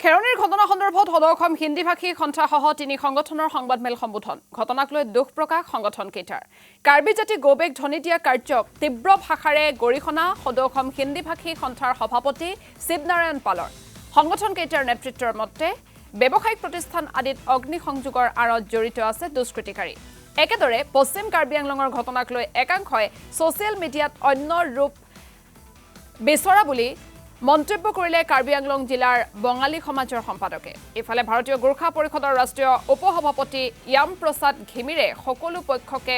খেৰণীৰ ঘটনা সন্দৰ্ভত সদৌ হিন্দী ভাষী সন্থাসহ তিনি সংগঠনৰ সংবাদমেল সম্বোধন ঘটনাক লৈ দুখ প্ৰকাশ সংগঠন কেইটাৰ কাৰ্বি জাতি গোবেক ধ্বনি দিয়া কাৰ্যক তীব্ৰ ভাষাৰে গৰিহণা সদৌ হিন্দী ভাষী সন্থাৰ সভাপতি শিৱনাৰায়ণ পালৰ সংগঠন কেইটাৰ নেতৃত্বৰ মতে ব্যৱসায়িক প্ৰতিষ্ঠান আদিত অগ্নি সংযোগৰ আঁৰত জড়িত আছে দুষ্কৃতিকাৰী একেদৰে পশ্চিম কাৰ্বি আংলঙৰ ঘটনাক লৈ একাংশই ছ'চিয়েল মিডিয়াত অন্য ৰূপ বিচৰা বুলি মন্তব্য কৰিলে কাৰ্বি আংলং জিলাৰ বঙালী সমাজৰ সম্পাদকে ইফালে ভাৰতীয় গোৰ্খা পৰিষদৰ ৰাষ্ট্ৰীয় উপসভাপতি য়াম প্ৰসাদ ঘিমিৰে সকলো পক্ষকে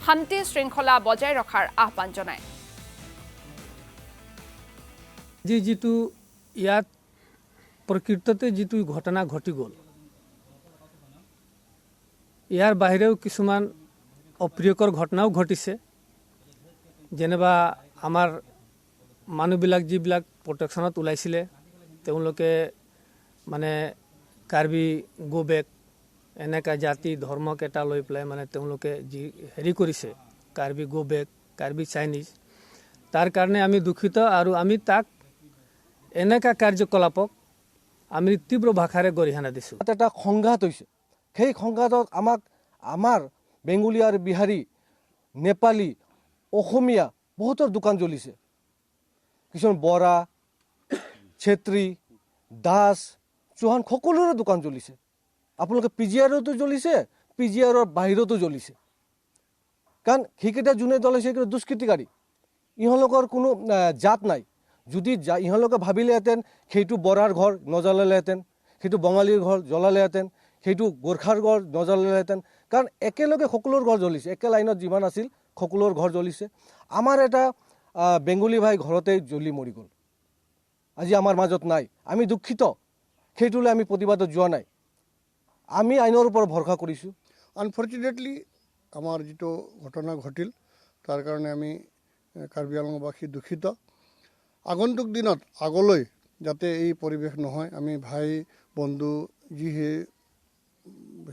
শান্তি শৃংখলা বজাই ৰখাৰ আহ্বান জনায় যিটো ইয়াত প্ৰকৃততে যিটো ঘটনা ঘটি গ'ল ইয়াৰ বাহিৰেও কিছুমান অপ্ৰিয়কৰ ঘটনাও ঘটিছে যেনেবা আমাৰ মানুহবিলাক যিবিলাক প্ৰটেকশ্যনত ওলাইছিলে তেওঁলোকে মানে কাৰ্বি গোবেক এনেকা জাতি ধৰ্মক এটা লৈ পেলাই মানে তেওঁলোকে যি হেৰি কৰিছে কাৰ্বি গোবেক কাৰ্বি চাইনিজ তাৰ কাৰণে আমি দুখিত আৰু আমি তাক এনেকা কাৰ্যকলাপক আমি তীব্ৰ ভাষাৰে গৰিহণা দিছোঁ এটা সংঘাত হৈছে সেই সংঘাতত আমাৰ বেংগলী আৰু বিহাৰী নেপালী অসমীয়া বহুতৰ দোকান জ্বলিছে কিছুমান বৰা ছেত্ৰী দাস চৌহান সকলোৰে দোকান জ্বলিছে আপোনালোকে পিজিআৰতো জ্বলিছে পিজিআৰৰ বাহিৰতো জ্বলিছে কাৰণ সেইকেইটা যোনে জ্বলাইছে সেইকেইটা দুষ্কৃতিকাৰী ইহঁতলোকৰ কোনো জাত নাই যদি ইহঁতলোকে ভাবিলেহেঁতেন সেইটো বৰাৰ ঘৰ নজ্বলালেহেঁতেন সেইটো বঙালীৰ ঘৰ জ্বলালেহেঁতেন সেইটো গোৰ্খাৰ ঘৰ নজ্বলালেহেঁতেন কাৰণ একেলগে সকলোৰ ঘৰ জ্বলিছে একে লাইনত যিমান আছিল সকলোৰ ঘৰ জ্বলিছে আমাৰ এটা বেংগলী ভাই ঘৰতে জ্বলি মৰি গ'ল আজি আমাৰ মাজত নাই আমি দুখিত সেইটোলৈ আমি প্ৰতিবাদত যোৱা নাই আমি আইনৰ ওপৰত ভৰসা কৰিছোঁ আনফৰ্চুনেটলি আমাৰ যিটো ঘটনা ঘটিল তাৰ কাৰণে আমি কাৰ্বি আংলংবাসী দুখিত আগন্তুক দিনত আগলৈ যাতে এই পৰিৱেশ নহয় আমি ভাই বন্ধু যি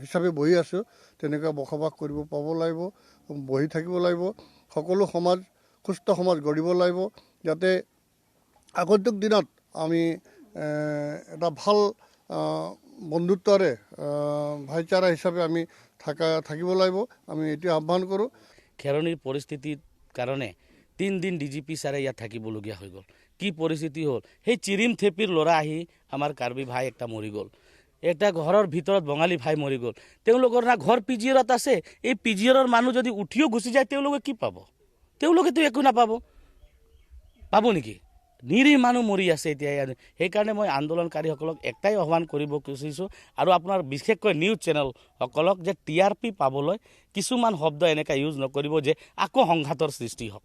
হিচাপে বহি আছোঁ তেনেকুৱা বসবাস কৰিব পাব লাগিব বহি থাকিব লাগিব সকলো সমাজ সুস্থ সমাজ গঢ়িব লাগিব যাতে আগন্তুক দিনত আমি এটা ভাল বন্ধুত্বৰে ভাইচাৰা হিচাপে আমি থাকিব লাগিব আমি এইটো আহ্বান কৰোঁ খেৰণীৰ পৰিস্থিতিৰ কাৰণে 3 দিন ডিজিপি ছাৰে ইয়াত থাকিবলগীয়া হৈ গ'ল কি পৰিস্থিতি হ'ল সেই চিৰিম থেপিৰ ল'ৰা আহি আমাৰ কাৰ্বি ভাই একটা মৰি গ'ল এটা ঘৰৰ ভিতৰত বঙালী ভাই মৰি গ'ল তেওঁলোকৰ না ঘৰ পিজিআৰত আছে এই পিজিআৰৰ মানুহ যদি উঠিও গুচি যায় তেওঁলোকে কি পাব তেওঁলোকেতো একো নাপাব পাব নেকি নিৰীহ মানুহ মৰি আছে এতিয়া সেইকাৰণে মই আন্দোলনকাৰীসকলক একটাই আহ্বান কৰিব খুজিছোঁ আৰু আপোনাৰ বিশেষকৈ নিউজ চেনেলসকলক যে TRP পাবলৈ কিছুমান শব্দ এনেকৈ ইউজ নকৰিব যে আকৌ সংঘাতৰ সৃষ্টি হওক